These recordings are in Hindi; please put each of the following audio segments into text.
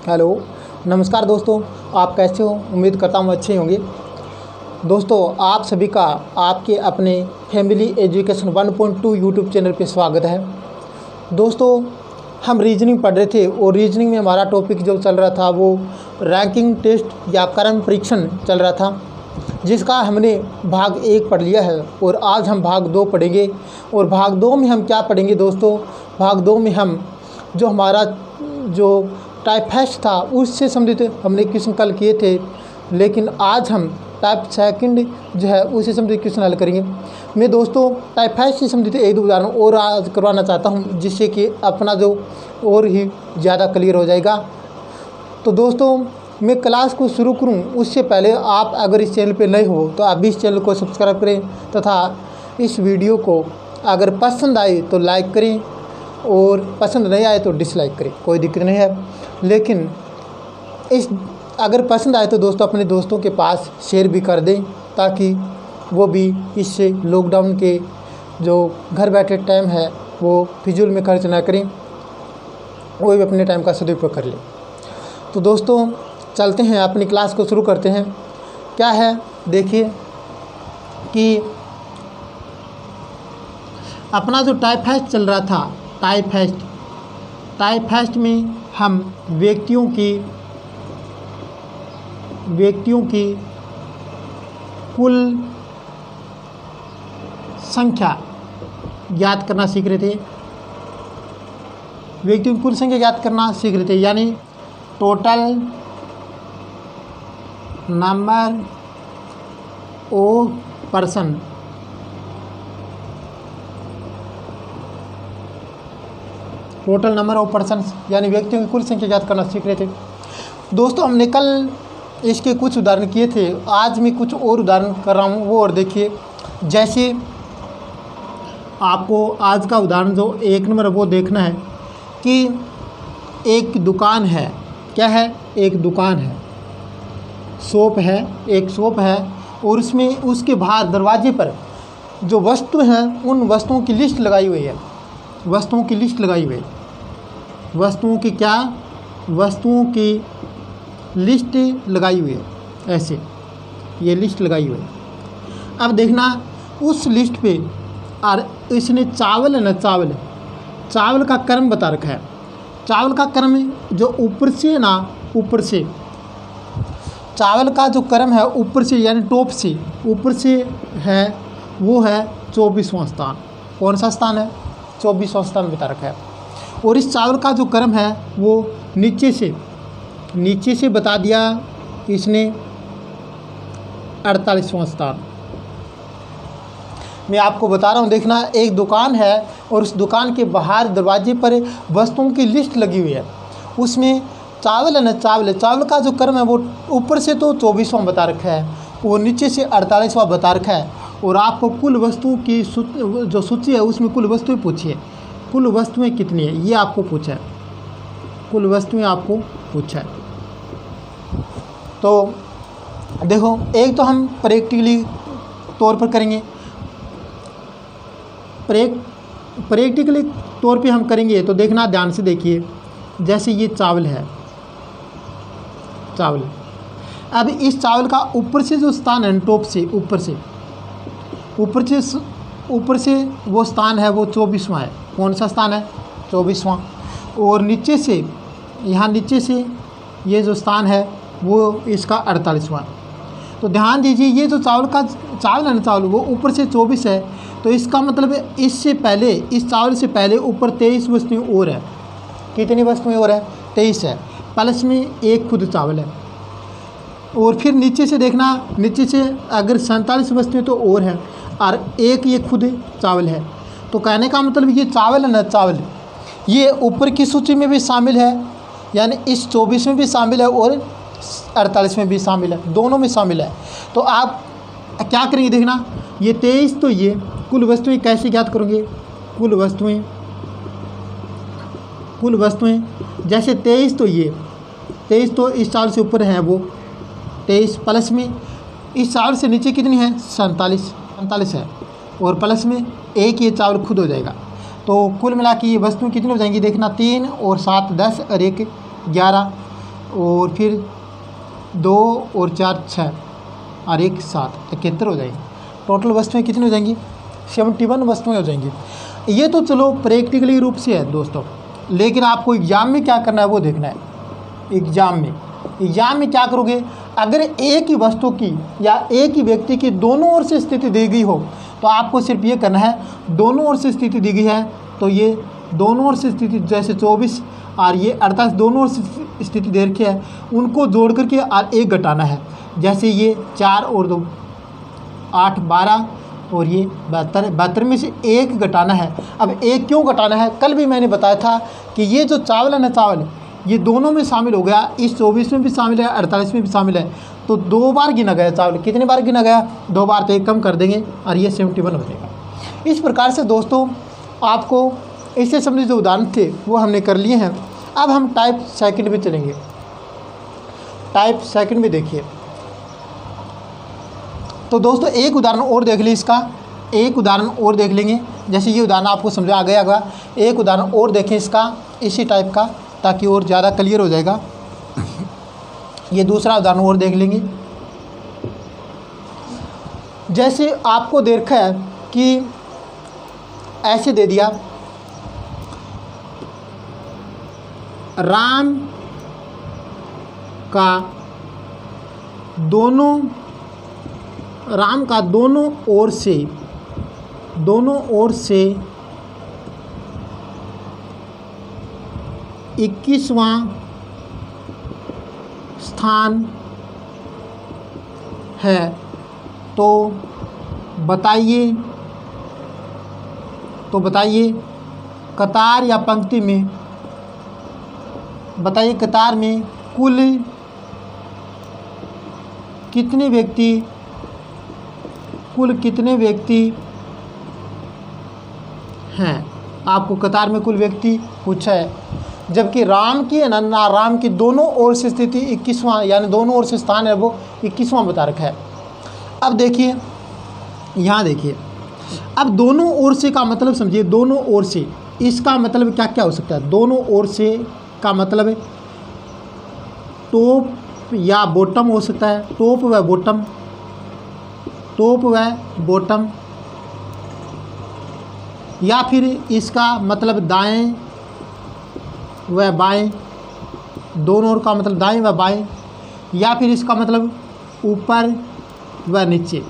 हेलो, नमस्कार दोस्तों। आप कैसे हो? उम्मीद करता हूँ अच्छे होंगे। दोस्तों, आप सभी का आपके अपने फैमिली एजुकेशन 1.2 यूट्यूब चैनल पे स्वागत है। दोस्तों, हम रीजनिंग पढ़ रहे थे और रीजनिंग में हमारा टॉपिक जो चल रहा था वो रैंकिंग टेस्ट या क्रम परीक्षण चल रहा था, जिसका हमने भाग 1 पढ़ लिया है और आज हम भाग 2 पढ़ेंगे। और भाग 2 में हम क्या पढ़ेंगे दोस्तों? भाग 2 में हम जो हमारा जो टाइप फर्स्ट था उससे संबंधित हमने क्वेश्चन कल किए थे, लेकिन आज हम टाइप सेकंड जो है उससे संबंधित क्वेश्चन हल करेंगे। मैं दोस्तों टाइप फर्स्ट से संबंधित एक दो उदाहरण और आज करवाना चाहता हूं, जिससे कि अपना जो और ही ज़्यादा क्लियर हो जाएगा। तो दोस्तों, मैं क्लास को शुरू करूं उससे पहले आप अगर इस चैनल पर नए हो तो आप इस चैनल को सब्सक्राइब करें तथा इस वीडियो को अगर पसंद आए तो लाइक करें और पसंद नहीं आए तो डिसलाइक करें, कोई दिक्कत नहीं है। लेकिन अगर पसंद आए तो दोस्तों अपने दोस्तों के पास शेयर भी कर दें, ताकि वो भी इससे लॉकडाउन के जो घर बैठे टाइम है वो फिजूल में खर्च ना करें, वो भी अपने टाइम का सदुपयोग कर लें। तो दोस्तों चलते हैं, अपनी क्लास को शुरू करते हैं। क्या है देखिए कि अपना जो टाइप फर्स्ट चल रहा था, टाइप फर्स्ट में हम व्यक्तियों की कुल संख्या ज्ञात करना सीख रहे थे। व्यक्तियों की कुल संख्या ज्ञात करना सीख रहे थे, यानी total number of person, total number of persons यानी व्यक्तियों की कुल संख्या ज्ञात करना सीख रहे थे। दोस्तों, हमने कल इसके कुछ उदाहरण किए थे, आज मैं कुछ और उदाहरण कर रहा हूँ वो और देखिए। जैसे आपको आज का उदाहरण जो 1 नंबर वो देखना है कि एक दुकान है। क्या है? एक दुकान है, शॉप है, एक शॉप है और उसमें उसके बाहर दरवाजे पर जो वस्तु हैं उन वस्तुओं की लिस्ट लगाई हुई है। वस्तुओं की लिस्ट लगाई हुई है। वस्तुओं की क्या? वस्तुओं की लिस्ट लगाई हुई है। ऐसे ये लिस्ट लगाई हुई है। अब देखना उस लिस्ट पे और इसने चावल है ना, चावल का क्रम बता रखा है। चावल का क्रम जो ऊपर से ना, ऊपर से चावल का जो क्रम है ऊपर से यानी टॉप से ऊपर से है वो है 24वां स्थान। कौन सा स्थान है? 24वां स्थान बता रखा है। और इस चावल का जो क्रम है वो नीचे से बता दिया इसने 48वां स्थान। मैं आपको बता रहा हूँ, देखना एक दुकान है और उस दुकान के बाहर दरवाजे पर वस्तुओं की लिस्ट लगी हुई है। उसमें चावल है ना, चावल का जो क्रम है वो ऊपर से तो 24वां बता रखा है और नीचे से 48वां बता रखा है। और आपको कुल वस्तुओं की जो सूची है उसमें कुल वस्तुएं पूछी है। कुल वस्तुएं कितनी है ये आपको पूछा है। कुल वस्तुएं आपको पूछा है। तो देखो, एक तो हम प्रैक्टिकली तौर पर करेंगे। प्रैक्टिकली तौर पे हम करेंगे तो देखना, ध्यान से देखिए। जैसे ये चावल है, चावल। अब इस चावल का ऊपर से जो स्थान है टॉप से ऊपर से वो स्थान है वो 24वां है। कौन सा स्थान है? 24वां। और नीचे से, यहाँ नीचे से ये जो स्थान है वो इसका 48वां। तो ध्यान दीजिए, ये जो चावल है ना, चावल वो ऊपर से 24 है, तो इसका मतलब इससे पहले, इस चावल से पहले ऊपर 23 वस्तुएं और है। कितनी वस्तुएं और है? 23 है, प्लस में एक खुद चावल है। और फिर नीचे से देखना, नीचे से अगर 47 वस्तुएं तो और है और एक ये खुद चावल है। तो कहने का मतलब ये चावल है ना, चावल ये ऊपर की सूची में भी शामिल है, यानी इस 24 में भी शामिल है और 48 में भी शामिल है, दोनों में शामिल है। तो आप क्या करेंगे देखना, ये 23 तो ये कुल वस्तुएं कैसे ज्ञात करोगे? कुल वस्तुएं जैसे 23 तो ये 23 तो इस चावल से ऊपर है वो 23, प्लस में इस चावल से नीचे कितनी है? 47 है और प्लस में एक ये चावल खुद हो जाएगा। तो कुल मिला के ये वस्तुएं कितनी हो जाएंगी देखना, 3 और 7 10 और 1 11। और फिर 2 और 4 6 और 1 7 71 हो जाएंगी। टोटल वस्तुएं कितनी हो जाएंगी? 71 वस्तुएं हो जाएंगी। ये तो चलो प्रैक्टिकली रूप से है दोस्तों, लेकिन आपको एग्ज़ाम में क्या करना है वो देखना है। एग्ज़ाम में क्या करोगे? अगर एक ही वस्तु की या एक ही व्यक्ति की दोनों ओर से स्थिति दी गई हो तो आपको सिर्फ ये करना है, दोनों ओर से स्थिति दी गई है तो ये दोनों ओर से स्थिति, जैसे 24 और ये 48 दोनों ओर से स्थिति दे रखी है, उनको जोड़ करके और 1 घटाना है। जैसे ये 4 और 2 8 12 और ये 72 में से 1 घटाना है। अब 1 क्यों घटाना है? कल भी मैंने बताया था कि ये जो चावल है ना, चावल ये दोनों में शामिल हो गया, इस 24 में भी शामिल है, 48 में भी शामिल है, तो 2 बार गिना गया चावल। कितने बार गिना गया? 2 बार, तो 1 कम कर देंगे और ये 71 हो जाएगा। इस प्रकार से दोस्तों आपको इससे संबंधित जो उदाहरण थे वो हमने कर लिए हैं। अब हम टाइप सेकंड में चलेंगे। टाइप सेकंड में देखिए तो दोस्तों एक उदाहरण और देख लीजिए, इसका एक उदाहरण और देख लेंगे। जैसे ये उदाहरण आपको समझ आ गया होगा, एक उदाहरण और देखें इसका, इसी टाइप का, ताकि और ज़्यादा क्लियर हो जाएगा। ये दूसरा उदाहरण और देख लेंगे। जैसे आपको देखा है कि ऐसे दे दिया, राम का दोनों ओर से 21वां स्थान है, तो बताइए कतार या पंक्ति में, बताइए कतार में कुल कितने व्यक्ति हैं। आपको कतार में कुल व्यक्ति पूछा है, जबकि राम की दोनों ओर से स्थिति 21वां, यानी दोनों ओर से स्थान है वो 21वां बता रखा है। अब देखिए, यहाँ देखिए, अब दोनों ओर से का मतलब समझिए, दोनों ओर से, इसका मतलब क्या क्या हो सकता है? दोनों ओर से का मतलब टॉप या बॉटम हो सकता है, टॉप व बॉटम, या फिर इसका मतलब दाएं व बाएं, दोनों ओर का मतलब दाएं व बाएं, या फिर इसका मतलब ऊपर व नीचे।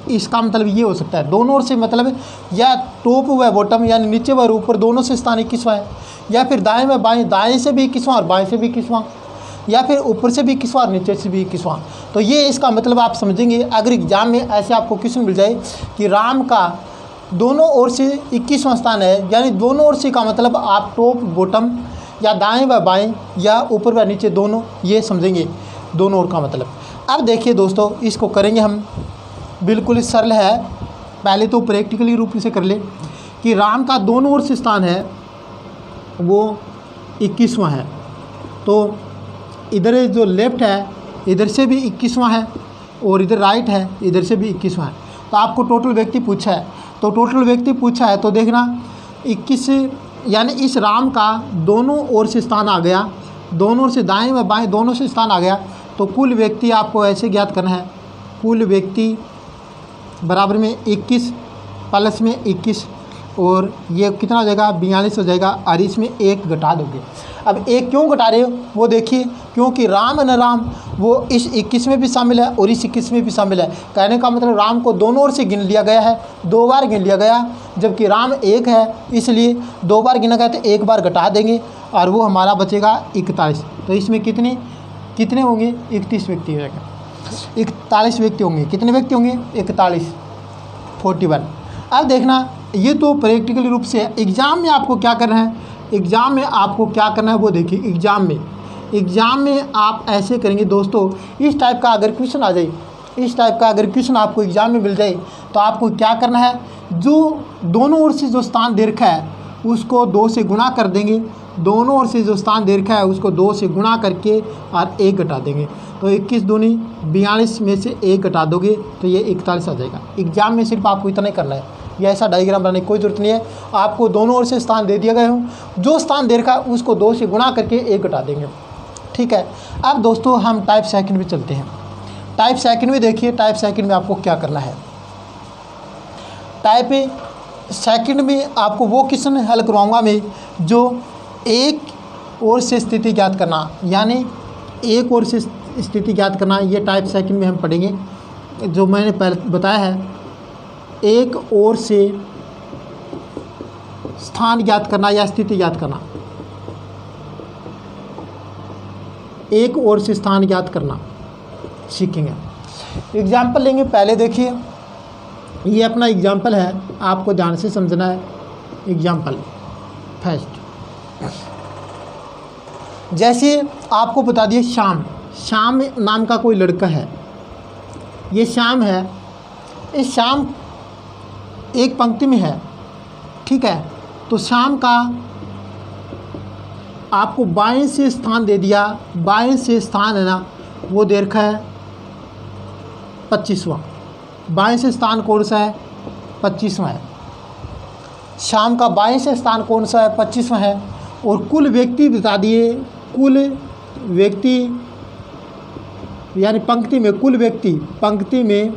इसका मतलब ये हो सकता है, दोनों ओर से मतलब या टॉप व बॉटम यानी नीचे व ऊपर दोनों से स्थान 21वां है, या फिर दाएं व बाएं, दाएं से भी 21वां और बाएं से भी 21वां, या फिर ऊपर से भी 21वां और नीचे से भी 21वां। तो ये इसका मतलब आप समझेंगे। अगर एग्जाम में ऐसे आपको क्वेश्चन मिल जाए कि राम का दोनों ओर से 21वां स्थान है, यानी दोनों ओर से का मतलब आप टॉप बॉटम या दाएं व बाएं या ऊपर व नीचे दोनों, ये समझेंगे दोनों ओर का मतलब। अब देखिए दोस्तों, इसको करेंगे हम, बिल्कुल सरल है। पहले तो प्रैक्टिकली रूप से कर ले कि राम का दोनों ओर से स्थान है वो 21वां है, तो इधर जो लेफ़्ट है इधर से भी 21वां है और इधर राइट है इधर से भी 21वां है। तो आपको टोटल व्यक्ति पूछा है, तो देखना 21, यानी इस राम का दोनों ओर से स्थान आ गया, दोनों ओर से दाएं व बाएं दोनों से स्थान आ गया, तो कुल व्यक्ति आपको ऐसे ज्ञात करना है, कुल व्यक्ति बराबर में 21 प्लस में 21, और ये कितना हो जाएगा? 42 हो जाएगा, और इसमें 1 घटा दोगे। अब 1 क्यों घटा रहे हो वो देखिए, क्योंकि राम वो इस 21 में भी शामिल है और इस 21 में भी शामिल है। कहने का मतलब राम को दोनों ओर से गिन लिया गया है, 2 बार गिन लिया गया, जबकि राम 1 है इसलिए 2 बार गिना गया, तो 1 बार घटा देंगे और वो हमारा बचेगा 41। तो इसमें कितने होंगे? 31 व्यक्ति हो जाएगा, 41 व्यक्ति होंगे। कितने व्यक्ति होंगे? 41, 41। अब देखना, ये तो प्रैक्टिकल रूप से है। एग्ज़ाम में आपको क्या करना है, वो देखिए। एग्ज़ाम में आप ऐसे करेंगे दोस्तों, इस टाइप का अगर क्वेश्चन आ जाए, आपको एग्ज़ाम में मिल जाए, तो आपको क्या करना है, जो दोनों ओर से जो स्थान दे रखा है उसको 2 से गुणा कर देंगे, दोनों ओर से जो स्थान दे रखा है उसको 2 से गुणा करके और 1 घटा देंगे। तो 21 दूनी 42 में से 1 घटा दोगे तो ये 41 आ जाएगा। एग्जाम में सिर्फ आपको इतना ही करना है, ये ऐसा डायग्राम बनाने की कोई ज़रूरत नहीं है। आपको दोनों ओर से स्थान दे दिया गया हो, जो स्थान दे रखा है उसको 2 से गुणा करके 1 घटा देंगे। ठीक है। अब दोस्तों हम टाइप सेकंड में चलते हैं। टाइप सेकंड में देखिए, टाइप सेकंड में आपको क्या करना है। टाइप सेकंड में आपको वो क्वेश्चन हल करवाऊंगा मैं जो एक ओर से स्थिति ज्ञात करना, यानी एक ओर से स्थिति ज्ञात करना, ये टाइप सेकंड में हम पढ़ेंगे। जो मैंने पहले बताया है, एक ओर से स्थान ज्ञात करना या स्थिति ज्ञात करना, एक ओर से स्थान ज्ञात करना सीखेंगे। एग्जाम्पल लेंगे। पहले देखिए, ये अपना एग्जाम्पल है, आपको ध्यान से समझना है। एग्जाम्पल फर्स्ट, जैसे आपको बता दिए श्याम, श्याम नाम का कोई लड़का है, ये श्याम है। इस श्याम एक पंक्ति में है, ठीक है। तो श्याम का आपको बाएं से स्थान दे दिया, बाएं से स्थान है ना, वो दे रखा है 25वां। बाएं से स्थान कौन सा है? 25वां है। श्याम का बाएं से स्थान कौन सा है? 25वां है। और कुल व्यक्ति बता दिए, कुल व्यक्ति यानी पंक्ति में कुल व्यक्ति, पंक्ति में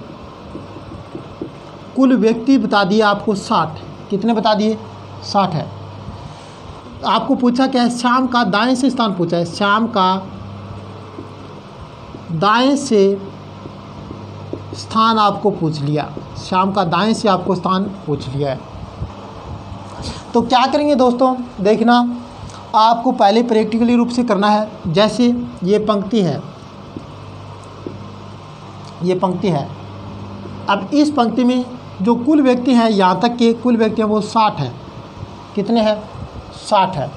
कुल व्यक्ति बता दिए आपको 60। कितने बता दिए? 60 है। आपको पूछा क्या है? श्याम का दाएं से स्थान पूछा है। श्याम का दाएं से स्थान आपको पूछ लिया, श्याम का दाएं से आपको स्थान पूछ लिया है। तो क्या करेंगे दोस्तों, देखना, आपको पहले प्रैक्टिकली रूप से करना है। जैसे ये पंक्ति है, ये पंक्ति है। अब इस पंक्ति में जो कुल व्यक्ति हैं, यहाँ तक के कुल व्यक्ति हैं वो 60 है। कितने हैं? 60 है।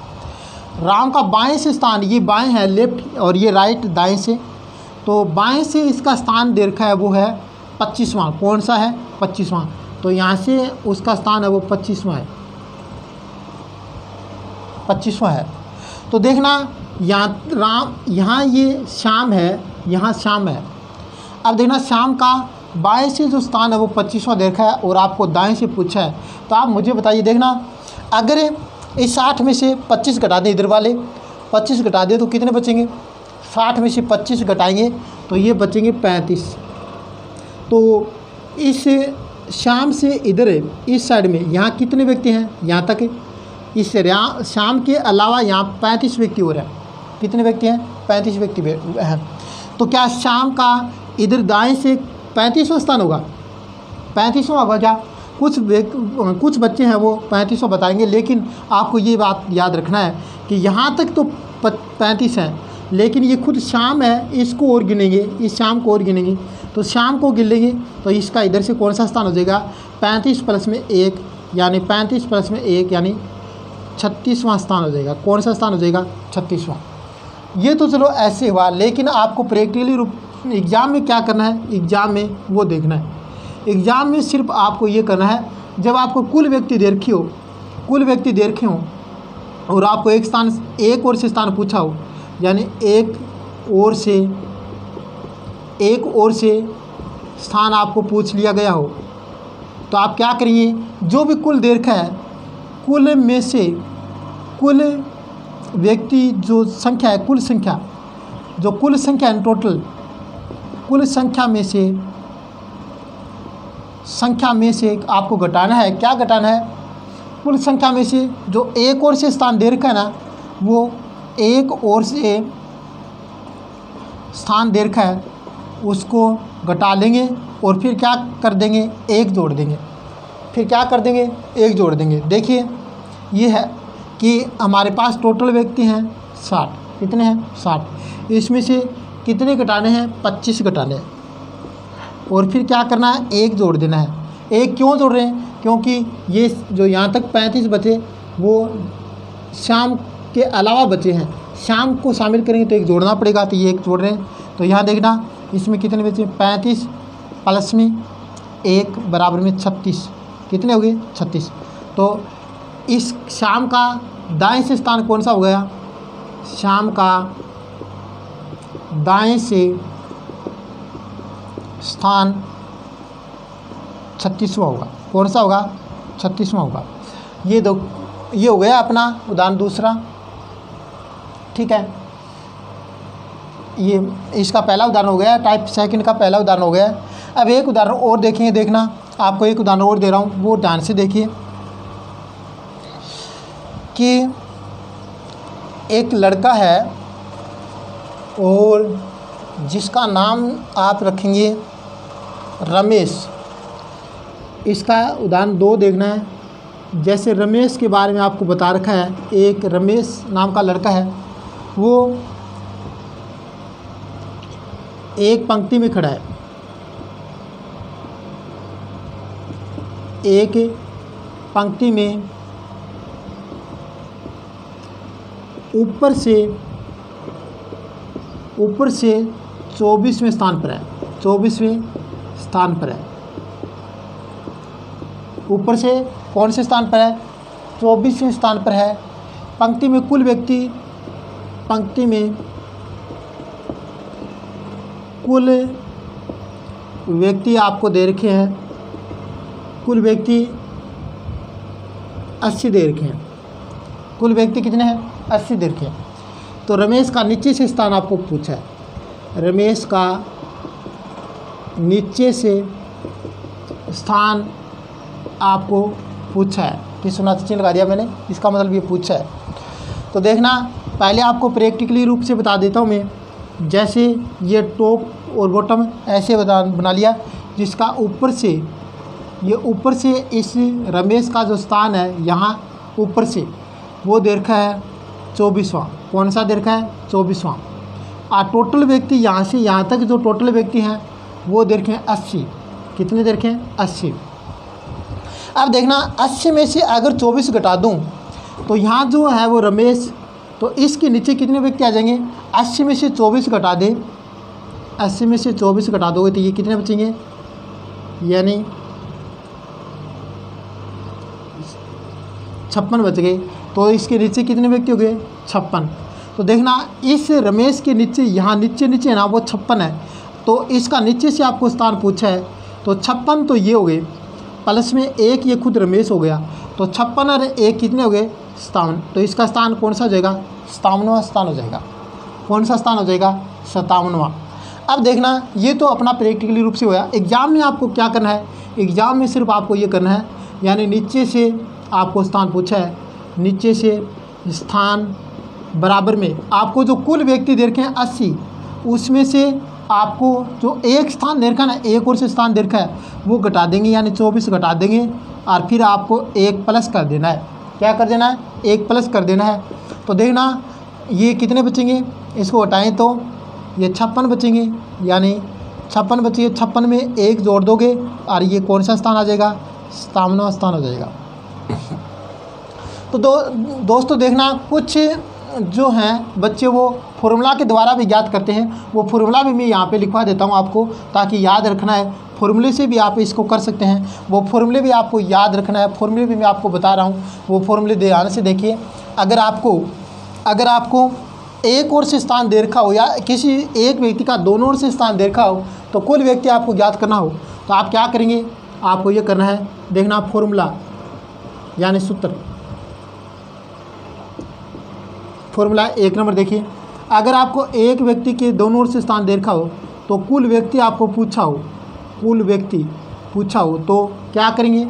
राम का बाएं से स्थान, ये बाएं है लेफ्ट और ये राइट दाएं से, तो बाएं से इसका स्थान दे रखा है वो है 25वां। कौन सा है? 25वां। तो यहाँ से उसका स्थान है वो 25वां है, 25वां है। तो देखना, यहाँ राम, यहाँ ये श्याम है, यहाँ श्याम है। अब देखना, श्याम का बाएं से जो स्थान है वो 25वां देखा है और आपको दाएं से पूछा है। तो आप मुझे बताइए, देखना, अगर इस 60 में से 25 घटा दें, इधर वाले 25 घटा दें तो कितने बचेंगे? 60 में से 25 घटाएंगे तो ये बचेंगे 35। तो इस श्याम से इधर इस साइड में यहाँ कितने व्यक्ति हैं? यहाँ तक। इस श्याम के अलावा यहाँ 35 व्यक्ति हो रहे हैं। कितने व्यक्ति हैं? 35 व्यक्ति हैं। तो क्या श्याम का इधर दाएं से 35वां स्थान होगा? 35वां होगा क्या? कुछ बच्चे हैं वो 35वां बताएंगे, लेकिन आपको ये बात याद रखना है कि यहाँ तक तो 35 हैं, लेकिन ये खुद श्याम है, इसको और गिनेंगे, इस श्याम को और गिनेंगे। तो श्याम को गिन लेंगे तो इसका इधर से कौन सा स्थान हो जाएगा? 35 प्लस में 1 यानी 35 प्लस में 1 यानी 36वां स्थान हो जाएगा। कौन सा स्थान हो जाएगा? 36वां। ये तो चलो ऐसे हुआ, लेकिन आपको प्रैक्टिकली रूप एग्ज़ाम में क्या करना है, एग्ज़ाम में वो देखना है। एग्ज़ाम में सिर्फ आपको ये करना है, जब आपको कुल व्यक्ति दे रखी हो, कुल व्यक्ति दे रखे हों और आपको एक ओर से स्थान पूछा हो, यानी एक ओर से स्थान आपको पूछ लिया गया हो, तो आप क्या करिए, जो भी कुल दे रखा है, कुल में से कुल व्यक्ति जो संख्या है, कुल संख्या है टोटल, कुल संख्या में से आपको घटाना है। क्या घटाना है? कुल संख्या में से जो एक ओर से स्थान दे रखा है ना, वो एक ओर से स्थान दे रखा है उसको घटा लेंगे और फिर क्या कर देंगे? एक जोड़ देंगे। फिर क्या कर देंगे? एक जोड़ देंगे। देखिए, ये है कि हमारे पास टोटल व्यक्ति हैं 60। कितने हैं? 60। इसमें से कितने घटाने हैं? 25 घटाने हैं। और फिर क्या करना है? एक जोड़ देना है। एक क्यों जोड़ रहे हैं? क्योंकि ये जो यहाँ तक 35 बचे वो श्याम के अलावा बचे हैं, श्याम को शामिल करेंगे तो एक जोड़ना पड़ेगा, तो ये एक जोड़ रहे हैं। तो यहाँ देखना, इसमें कितने बचे? 35 प्लस में 1 बराबर में 36। कितने हो गए? 36। तो इस श्याम का दाएं से स्थान कौन सा हो गया? श्याम का दाएं से स्थान 36वां होगा। कौन सा होगा? 36वां होगा। ये हो गया अपना उदाहरण दूसरा। ठीक है, ये इसका पहला उदाहरण हो गया, टाइप सेकंड का पहला उदाहरण हो गया। अब एक उदाहरण और देखेंगे, देखना आपको एक उदाहरण और दे रहा हूँ, वो ध्यान से देखिए कि एक लड़का है और जिसका नाम आप रखेंगे रमेश। इसका उदाहरण 2 देखना है। जैसे रमेश के बारे में आपको बता रखा है, एक रमेश नाम का लड़का है, वो एक पंक्ति में खड़ा है, एक पंक्ति में ऊपर से 24वें स्थान पर है, 24वें स्थान पर है। ऊपर से कौन से स्थान पर है? 24वें स्थान पर है। पंक्ति में कुल व्यक्ति, पंक्ति में कुल व्यक्ति आपको दे रखे हैं, कुल व्यक्ति 80 दे रखे हैं। कुल व्यक्ति कितने हैं? 80 दे रखे हैं। तो रमेश का नीचे से स्थान आपको पूछा है, रमेश का नीचे से स्थान आपको पूछा है। किस सुनाती चिन्ह लगा दिया मैंने, इसका मतलब ये पूछा है। तो देखना, पहले आपको प्रैक्टिकली रूप से बता देता हूँ मैं। जैसे ये टॉप और बॉटम ऐसे बना लिया, जिसका ऊपर से, ये ऊपर से इस रमेश का जो स्थान है यहाँ ऊपर से, वो दे रखा है 24वां। कौन सा दे रखा है? 24वां। और टोटल व्यक्ति यहाँ से यहाँ तक जो टोटल व्यक्ति हैं वो दे रखे हैं 80। कितने दे रखे हैं? 80। अब देखना, 80 में से अगर 24 घटा दूँ तो यहाँ जो है वो रमेश, तो इसके नीचे कितने व्यक्ति आ जाएंगे? 80 में से 24 घटा दे, 80 में से 24 घटा दोगे तो ये कितने बचेंगे? यानी 56 बच गए। तो इसके नीचे कितने व्यक्ति हो गए? 56। तो देखना, इस रमेश के नीचे, यहाँ नीचे ना वो 56 है, तो इसका नीचे से आपको स्थान पूछा है। तो 56 तो ये हो गए, प्लस में 1 ये खुद रमेश हो गया, तो 56 और 1 कितने हो गए? 57। तो इसका स्थान कौन सा हो जाएगा? 57वां स्थान हो जाएगा। कौन सा स्थान हो जाएगा? 57वां। अब देखना, ये तो अपना प्रैक्टिकली रूप से होया। एग्ज़ाम में आपको क्या करना है? एग्ज़ाम में सिर्फ आपको ये करना है, यानी नीचे से आपको स्थान पूछा है, नीचे से स्थान बराबर में आपको जो कुल व्यक्ति दे रखे हैं 80, उसमें से आपको जो एक स्थान दे रखा है ना, एक और से स्थान दे रखा है, वो घटा देंगे, यानी 24 घटा देंगे, और फिर आपको 1 प्लस कर देना है। क्या कर देना है? 1 प्लस कर देना है। तो देखना, ये कितने बचेंगे? इसको हटाएं तो ये 56 बचेंगे, यानी 56 बचेंगे। 56 में 1 जोड़ दोगे और ये कौन सा स्थान आ जाएगा? 57वां स्थान हो जाएगा। तो दोस्तों देखना, कुछ जो हैं बच्चे वो फॉर्मूला के द्वारा भी याद करते हैं, वो फॉर्मूला भी मैं यहाँ पे लिखवा देता हूँ आपको, ताकि याद रखना है। फॉर्मूले से भी आप इसको कर सकते हैं, वो फॉर्मूले भी आपको याद रखना है। फॉर्मूले भी मैं आपको बता रहा हूँ, वो फॉर्मूले ध्यान से देखिए। अगर आपको एक ओर से स्थान दे रखा हो, या किसी एक व्यक्ति का दोनों ओर से स्थान दे रखा हो, तो कुल व्यक्ति आपको याद करना हो, तो आप क्या करेंगे? आपको ये करना है, देखना फॉर्मूला यानी सूत्र। फॉर्मूला 1 नंबर देखिए, अगर आपको एक व्यक्ति के दोनों ओर से स्थान दे रखा हो, तो कुल व्यक्ति आपको पूछा हो, कुल व्यक्ति पूछा हो, तो क्या करेंगे?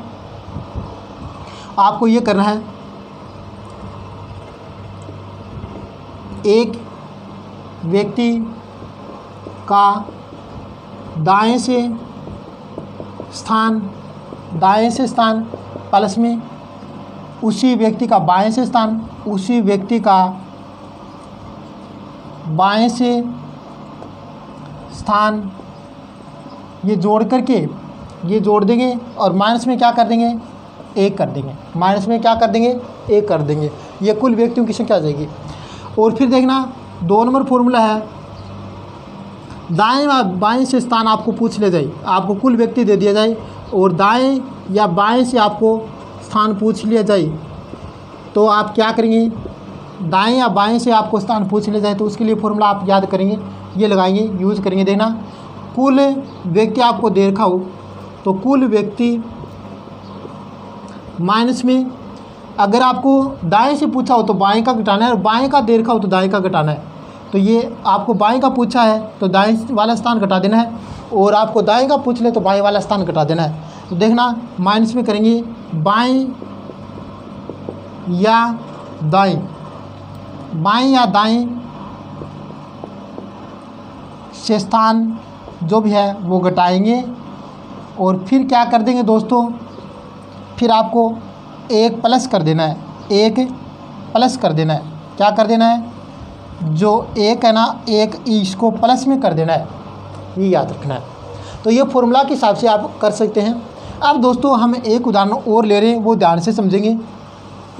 आपको ये करना है, एक व्यक्ति का दाएं से स्थान प्लस में उसी व्यक्ति का बाएं से स्थान, उसी व्यक्ति का बाएं से स्थान, ये जोड़ करके ये जोड़ देंगे और माइनस में क्या कर देंगे? 1 कर देंगे। माइनस में क्या कर देंगे? 1 कर देंगे। ये कुल व्यक्तियों की संख्या आ जाएगी। और फिर देखना, 2 नंबर फॉर्मूला है, दाएं या बाएं से स्थान आपको पूछ ले जाए, आपको कुल व्यक्ति दे दिया जाए और दाएं या बाएं से आपको स्थान पूछ लिया जाए, तो आप क्या करेंगे? दाएं या बाएं से आपको स्थान पूछ लिया जाए तो उसके लिए फॉर्मूला आप याद करेंगे, ये लगाएंगे, यूज़ करेंगे। देखना, कुल व्यक्ति आपको दे रखा हो, तो कुल व्यक्ति माइनस में, अगर आपको दाएं से पूछा हो तो बाएं का घटाना है, और बाएं का दे रखा हो तो दाएं का घटाना है। तो ये आपको बाएं का पूछा है तो दाएं वाला स्थान घटा देना है, और आपको दाएं का पूछ ले तो बाएं वाला स्थान घटा देना है। तो देखना माइनस में करेंगे बाएं या दाएं, बाएं या दाएं से स्थान जो भी है वो घटाएंगे, और फिर क्या कर देंगे दोस्तों, फिर आपको एक प्लस कर देना है, एक प्लस कर देना है। क्या कर देना है, जो एक है ना, एक इसको प्लस में कर देना है, ये याद रखना है। तो ये फॉर्मूला के हिसाब से आप कर सकते हैं। अब दोस्तों हम एक उदाहरण और ले रहे हैं, वो ध्यान से समझेंगे,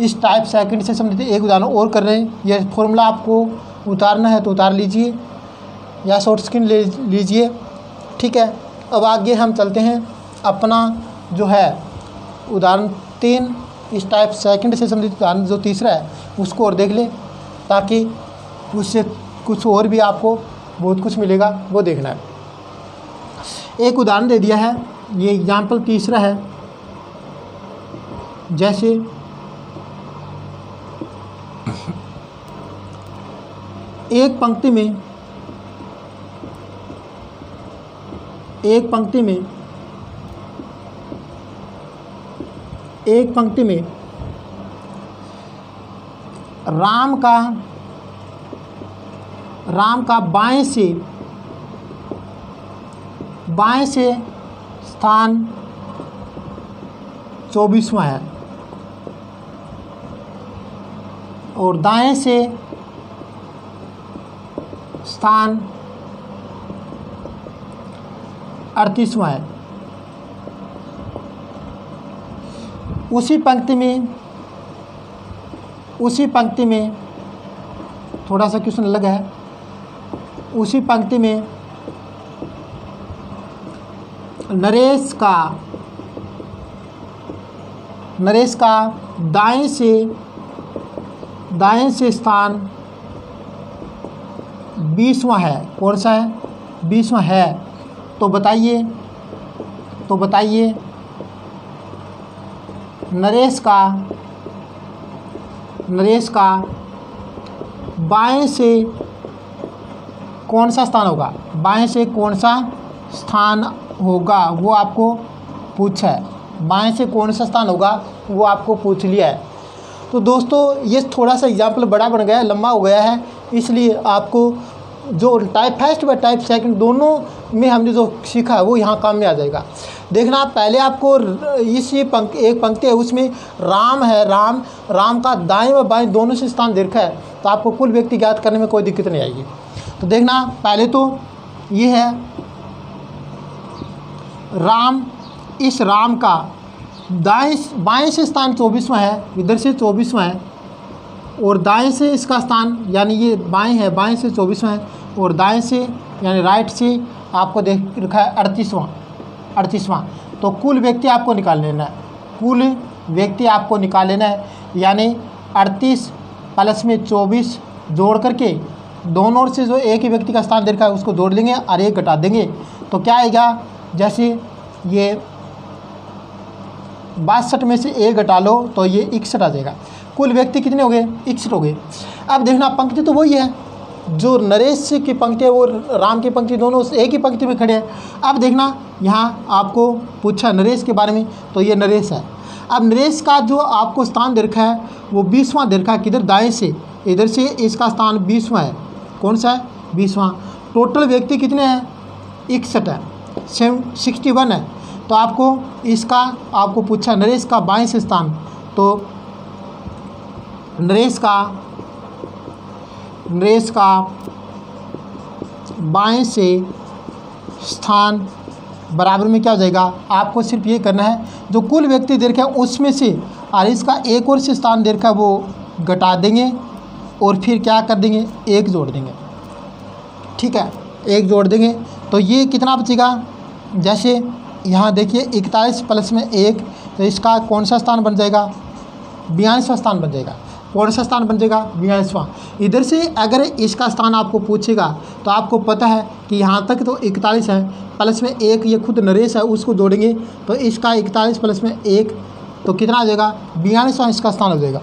इस टाइप सेकंड से समझते। एक उदाहरण और कर रहे हैं, यह फॉर्मूला आपको उतारना है तो उतार लीजिए या शॉर्ट स्क्रीन ले लीजिए, ठीक है। अब आगे हम चलते हैं, अपना जो है उदाहरण 3 इस टाइप सेकंड से संबंधित उदाहरण जो तीसरा है उसको और देख ले, ताकि उससे कुछ और भी आपको बहुत कुछ मिलेगा, वो देखना है। एक उदाहरण दे दिया है, ये एग्जाम्पल तीसरा है। जैसे एक पंक्ति में राम का बाएं से स्थान 24वां है, और दाएं से स्थान 38वां है। उसी पंक्ति में थोड़ा सा क्वेश्चन अलग है। उसी पंक्ति में नरेश का दाएं से स्थान 20वां है। कौन सा है? 20वां है। तो बताइए नरेश का बाएं से कौन सा स्थान होगा? बाएं से कौन सा स्थान होगा वो आपको पूछा है। बाएं से कौन सा स्थान होगा वो आपको पूछ लिया है। तो दोस्तों ये थोड़ा सा एग्जाम्पल बड़ा बन गया है, लंबा हो गया है, इसलिए आपको जो टाइप फर्स्ट व टाइप सेकंड दोनों में हमने जो सीखा है वो यहाँ काम में आ जाएगा। देखना पहले आपको इस एक पंक्ति है, उसमें राम है, राम का दाएं व बाएं दोनों से स्थान दे रखा है, तो आपको कुल व्यक्ति ज्ञात करने में कोई दिक्कत नहीं आएगी। तो देखना पहले तो ये है राम, इस राम का बाएं से स्थान 24वां है, इधर से 24वां है, और दाएं से इसका स्थान यानी ये बाएं है, बाएं से 24वां है, और दाएं से यानी राइट से आपको देख रखा है 38वां। तो कुल व्यक्ति आपको निकाल लेना है, यानी 38 प्लस में 24 जोड़ करके दोनों ओर से जो एक ही व्यक्ति का स्थान दे रखा है उसको जोड़ लेंगे और एक घटा देंगे। तो क्या आएगा, जैसे ये 62 में से एक घटा लो तो ये 61 आ जाएगा। कुल व्यक्ति कितने हो गए? 61 हो गए। अब देखना पंक्ति तो वही है, जो नरेश की पंक्ति है वो राम की पंक्ति, दोनों एक ही पंक्ति में खड़े हैं। अब देखना यहाँ आपको पूछा नरेश के बारे में, तो ये नरेश है। अब नरेश का जो आपको स्थान दे रखा है वो 20वां दे रखा है, किधर? दाएं से, इधर से इसका स्थान 20वां है। कौन सा है? 20वां। टोटल व्यक्ति कितने हैं? 61 है, 61 है। तो आपको पूछा नरेश का बाएं से स्थान, तो नरेश का बाएं से स्थान बराबर में क्या हो जाएगा? आपको सिर्फ ये करना है जो कुल व्यक्ति दे रखा है उसमें से और इसका एक और से स्थान दे रखा है वो घटा देंगे, और फिर क्या कर देंगे? एक जोड़ देंगे। ठीक है, एक जोड़ देंगे तो ये कितना बचेगा? जैसे यहाँ देखिए 41 प्लस में 1, तो इसका कौन सा स्थान बन जाएगा? 42वां स्थान बन जाएगा। कौन सा स्थान बन जाएगा? 42वां। इधर से अगर इसका स्थान आपको पूछेगा तो आपको पता है कि यहाँ तक तो 41 है, प्लस में 1 ये खुद नरेश है, उसको जोड़ेंगे तो इसका 41 प्लस में 1 तो कितना आ जाएगा? 42वां इसका स्थान हो जाएगा।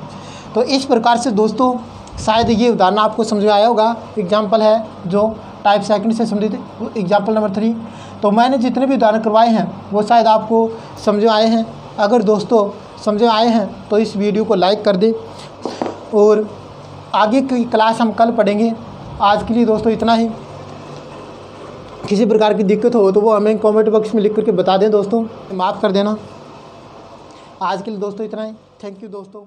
तो इस प्रकार से दोस्तों शायद ये उदाहरण आपको समझ में आया होगा। एग्जाम्पल है जो टाइप सेकंड से संबंधित एग्जाम्पल नंबर 3। तो मैंने जितने भी उदाहरण करवाए हैं वो शायद आपको समझ में आए हैं। अगर दोस्तों समझ में आए हैं तो इस वीडियो को लाइक कर दें और आगे की क्लास हम कल पढ़ेंगे। आज के लिए दोस्तों इतना ही। किसी प्रकार की दिक्कत हो तो वो हमें कमेंट बॉक्स में लिख करके बता दें दोस्तों, माफ़ कर देना। आज के लिए दोस्तों इतना ही। थैंक यू दोस्तों।